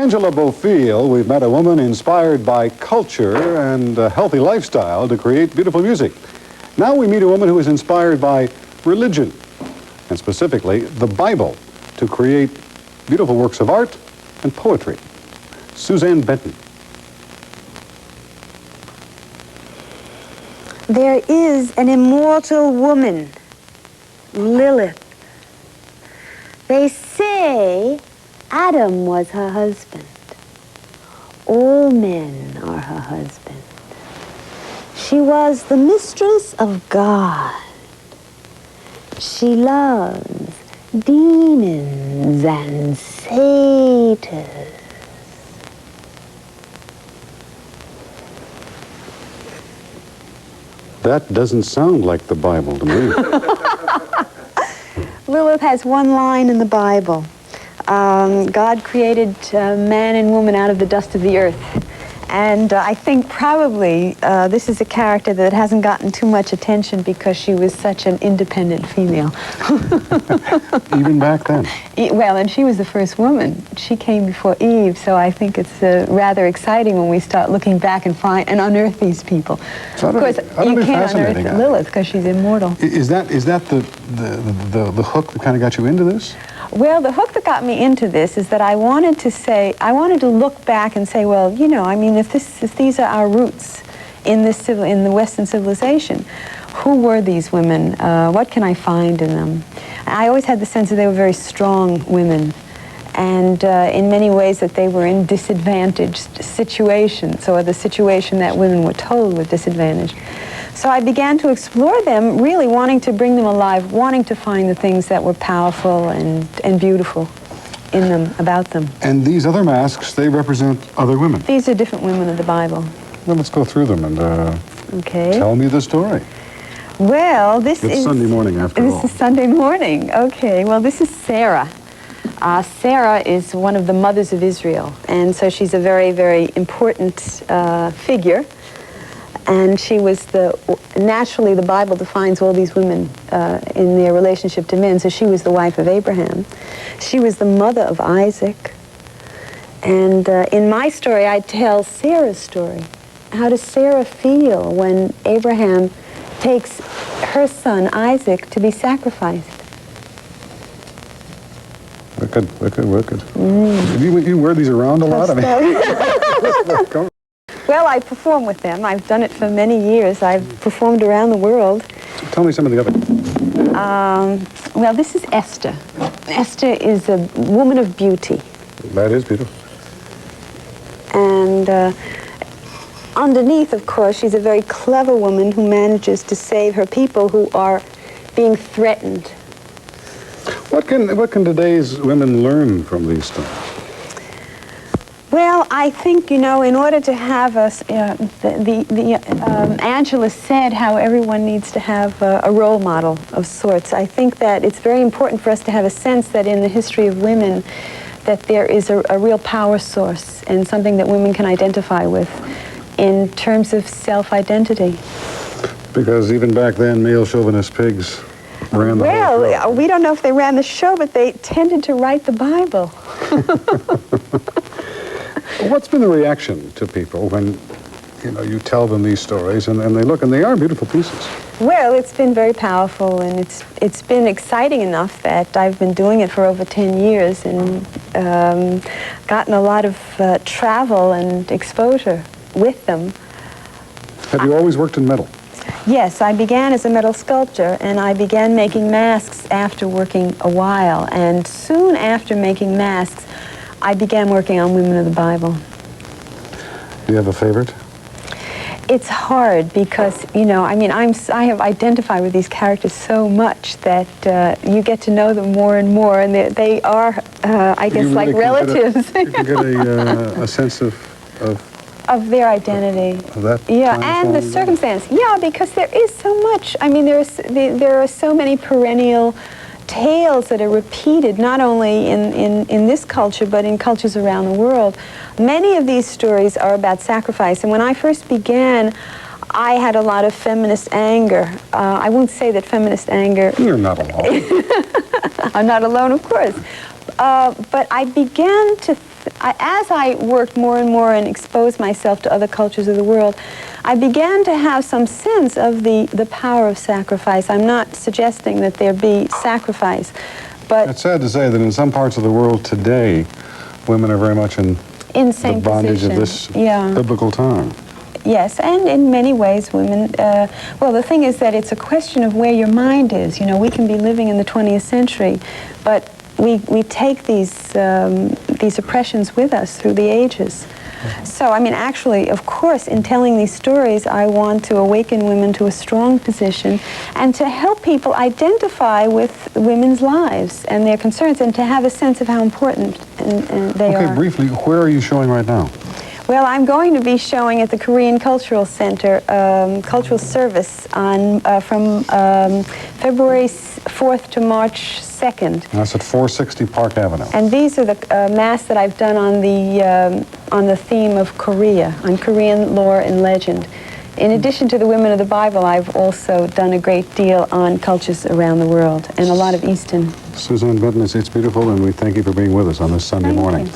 Angela Bofill, we've met a woman inspired by culture and a healthy lifestyle to create beautiful music. Now we meet a woman who is inspired by religion, and specifically the Bible, to create beautiful works of art and poetry. Suzanne Benton. There is an immortal woman, Lilith. They say Adam was her husband. All men are her husband. She was the mistress of God. She loves demons and satyrs. That doesn't sound like the Bible to me. Lilith has one line in the Bible. God created man and woman out of the dust of the earth. And I think probably this is a character that hasn't gotten too much attention because she was such an independent female. Even back then? Well, and she was the first woman. She came before Eve, so I think it's rather exciting when we start looking back and find and unearth these people. So of course, you can't unearth Lilith because she's immortal. Is that the hook that kind of got you into this? Well, the hook that got me into this is that I wanted to look back and say, well, you know, I mean, if these are our roots in the Western civilization, who were these women? What can I find in them? I always had the sense that they were very strong women, and in many ways that they were in disadvantaged situations, or the situation that women were told were disadvantaged. So I began to explore them, really wanting to bring them alive, wanting to find the things that were powerful and beautiful in them, about them. And these other masks, they represent other women? These are different women of the Bible. Well, let's go through them and okay. Tell me the story. Well, It's Sunday morning, after all. This is Sunday morning. Okay, well, this is Sarah. Sarah is one of the mothers of Israel, and so she's a very, very important figure. And she was naturally the Bible defines all these women in their relationship to men, so she was the wife of Abraham. She was the mother of Isaac. And in my story, I tell Sarah's story. How does Sarah feel when Abraham takes her son Isaac to be sacrificed? Wicked. You wear these around a lot? I mean, well, I perform with them. I've done it for many years. I've performed around the world. Tell me some of the other. Well, this is Esther. Esther is a woman of beauty. That is beautiful. And underneath, of course, she's a very clever woman who manages to save her people who are being threatened. What can today's women learn from these stories? Well, I think, you know, in order to have Angela said how everyone needs to have a role model of sorts. I think that it's very important for us to have a sense that in the history of women that there is a real power source and something that women can identify with in terms of self-identity. Because even back then, male chauvinist pigs ran the whole show. Well, we don't know if they ran the show, but they tended to write the Bible. What's been the reaction to people when, you know, you tell them these stories and they look and they are beautiful pieces? Well, it's been very powerful, and it's been exciting enough that I've been doing it for over 10 years and gotten a lot of travel and exposure with them. Have you always worked in metal? Yes, I began as a metal sculptor, and I began making masks after working a while, and soon after making masks, I began working on women of the Bible. Do you have a favorite? It's hard because, you know, I mean, I have identified with these characters so much that you get to know them more and more, and they are, I guess, really like relatives. You can get a sense of their identity. Of that and the circumstance. Yeah, because there is so much. I mean, there are so many perennial tales that are repeated, not only in this culture, but in cultures around the world. Many of these stories are about sacrifice, and when I first began, I had a lot of feminist anger. I won't say that feminist anger... You're not alone. I'm not alone, of course. But I began to, as I worked more and more and exposed myself to other cultures of the world, I began to have some sense of the power of sacrifice. I'm not suggesting that there be sacrifice, but... It's sad to say that in some parts of the world today, women are very much in the bondage of this biblical time. Yes, and in many ways women, well, the thing is that it's a question of where your mind is. You know, we can be living in the 20th century, but we take these oppressions with us through the ages. So, I mean, actually, of course, in telling these stories, I want to awaken women to a strong position and to help people identify with women's lives and their concerns and to have a sense of how important they are. Okay, briefly, where are you showing right now? Well, I'm going to be showing at the Korean Cultural Center, Cultural Service on from February 4th to March 2nd. That's at 460 Park Avenue. And these are the masks that I've done on the theme of Korea, on Korean lore and legend. In addition to the women of the Bible, I've also done a great deal on cultures around the world and a lot of Eastern. Suzanne Benton, it's beautiful, and we thank you for being with us on this Sunday morning.